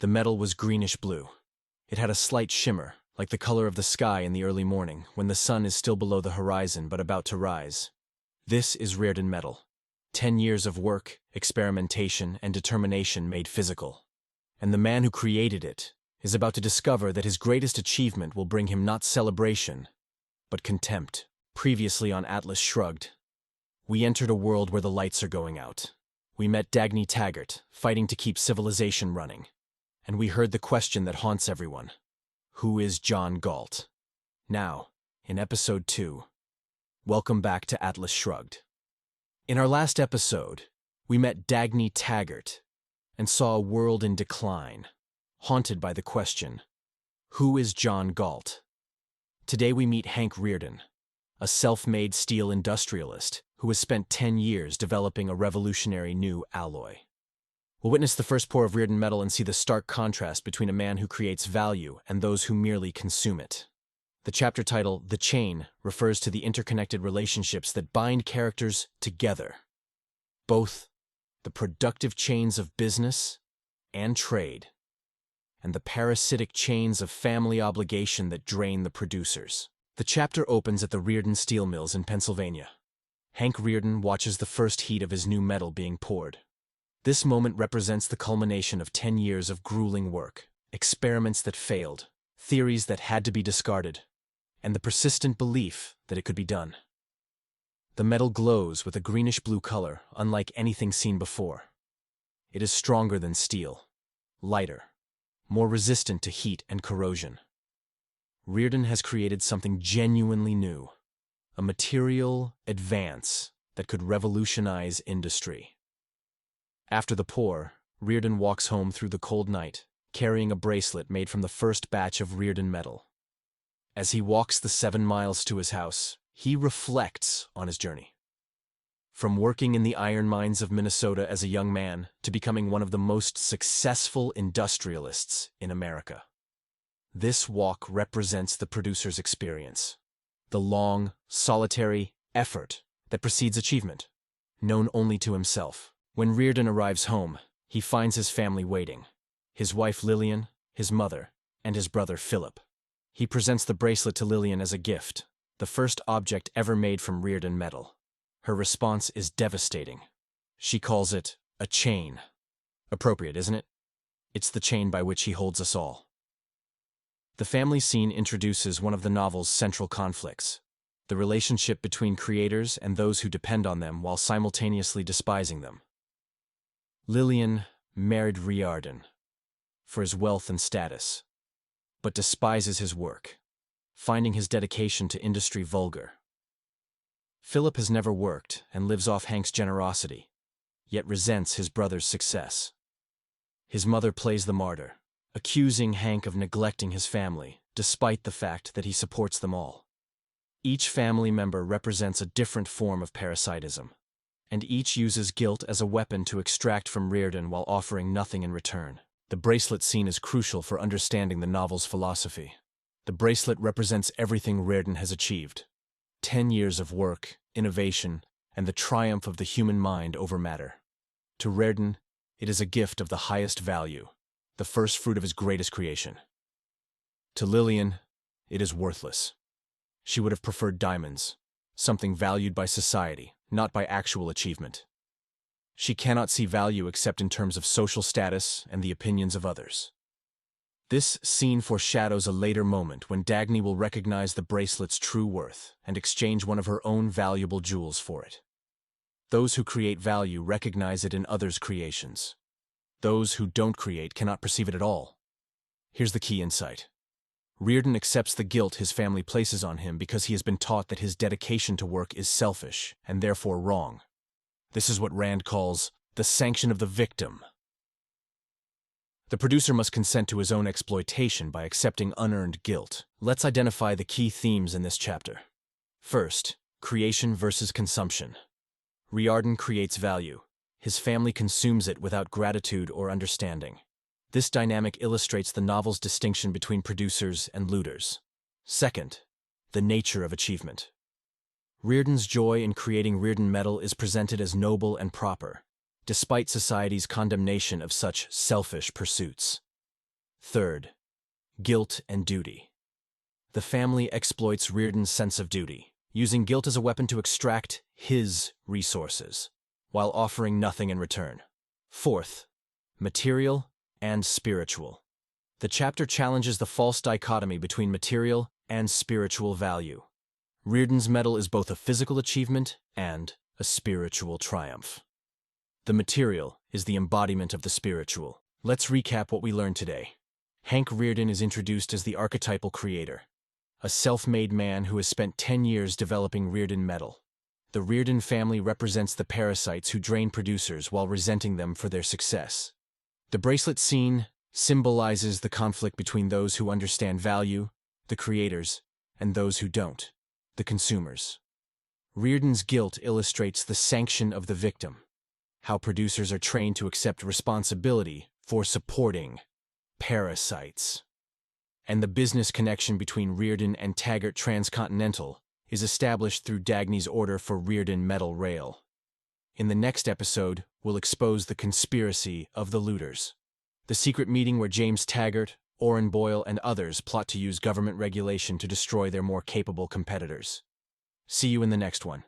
The metal was greenish-blue. It had a slight shimmer, like the color of the sky in the early morning, when the sun is still below the horizon but about to rise. This is Rearden metal. 10 years of work, experimentation, and determination made physical. And the man who created it is about to discover that his greatest achievement will bring him not celebration, but contempt. Previously on Atlas Shrugged, we entered a world where the lights are going out. We met Dagny Taggart, fighting to keep civilization running. And we heard the question that haunts everyone. Who is John Galt? Now, in Episode 2, welcome back to Atlas Shrugged. In our last episode, we met Dagny Taggart and saw a world in decline, haunted by the question, who is John Galt? Today we meet Hank Rearden, a self-made steel industrialist who has spent 10 years developing a revolutionary new alloy. We'll witness the first pour of Rearden metal and see the stark contrast between a man who creates value and those who merely consume it. The chapter title, The Chain, refers to the interconnected relationships that bind characters together, both the productive chains of business and trade, and the parasitic chains of family obligation that drain the producers. The chapter opens at the Rearden steel mills in Pennsylvania. Hank Rearden watches the first heat of his new metal being poured. This moment represents the culmination of 10 years of grueling work, experiments that failed, theories that had to be discarded, and the persistent belief that it could be done. The metal glows with a greenish-blue color, unlike anything seen before. It is stronger than steel, lighter, more resistant to heat and corrosion. Rearden has created something genuinely new, a material advance that could revolutionize industry. After the pour, Rearden walks home through the cold night, carrying a bracelet made from the first batch of Rearden metal. As he walks the 7 miles to his house, he reflects on his journey. From working in the iron mines of Minnesota as a young man to becoming one of the most successful industrialists in America. This walk represents the producer's experience, the long, solitary effort that precedes achievement, known only to himself. When Rearden arrives home, he finds his family waiting, his wife Lillian, his mother, and his brother Philip. He presents the bracelet to Lillian as a gift, the first object ever made from Rearden metal. Her response is devastating. She calls it a chain. Appropriate, isn't it? It's the chain by which he holds us all. The family scene introduces one of the novel's central conflicts, the relationship between creators and those who depend on them while simultaneously despising them. Lillian married Rearden for his wealth and status, but despises his work, finding his dedication to industry vulgar. Philip has never worked and lives off Hank's generosity, yet resents his brother's success. His mother plays the martyr, accusing Hank of neglecting his family, despite the fact that he supports them all. Each family member represents a different form of parasitism, and each uses guilt as a weapon to extract from Rearden while offering nothing in return. The bracelet scene is crucial for understanding the novel's philosophy. The bracelet represents everything Rearden has achieved. 10 years of work, innovation, and the triumph of the human mind over matter. To Rearden, it is a gift of the highest value, the first fruit of his greatest creation. To Lillian, it is worthless. She would have preferred diamonds, something valued by society, not by actual achievement. She cannot see value except in terms of social status and the opinions of others. This scene foreshadows a later moment when Dagny will recognize the bracelet's true worth and exchange one of her own valuable jewels for it. Those who create value recognize it in others' creations. Those who don't create cannot perceive it at all. Here's the key insight. Rearden accepts the guilt his family places on him because he has been taught that his dedication to work is selfish and therefore wrong. This is what Rand calls the sanction of the victim. The producer must consent to his own exploitation by accepting unearned guilt. Let's identify the key themes in this chapter. First, creation versus consumption. Rearden creates value. His family consumes it without gratitude or understanding. This dynamic illustrates the novel's distinction between producers and looters. Second, the nature of achievement. Rearden's joy in creating Rearden metal is presented as noble and proper, despite society's condemnation of such selfish pursuits. Third, guilt and duty. The family exploits Rearden's sense of duty, using guilt as a weapon to extract his resources, while offering nothing in return. Fourth, material and spiritual. The chapter challenges the false dichotomy between material and spiritual value. Rearden's medal is both a physical achievement and a spiritual triumph. The material is the embodiment of the spiritual. Let's recap what we learned today. Hank Rearden is introduced as the archetypal creator, a self-made man who has spent 10 years developing Rearden metal. The Rearden family represents the parasites who drain producers while resenting them for their success. The bracelet scene symbolizes the conflict between those who understand value, the creators, and those who don't, the consumers. Rearden's guilt illustrates the sanction of the victim, how producers are trained to accept responsibility for supporting parasites. And the business connection between Rearden and Taggart Transcontinental is established through Dagny's order for Rearden metal rail. In the next episode, we'll expose the conspiracy of the looters, the secret meeting where James Taggart, Orrin Boyle, and others plot to use government regulation to destroy their more capable competitors. See you in the next one.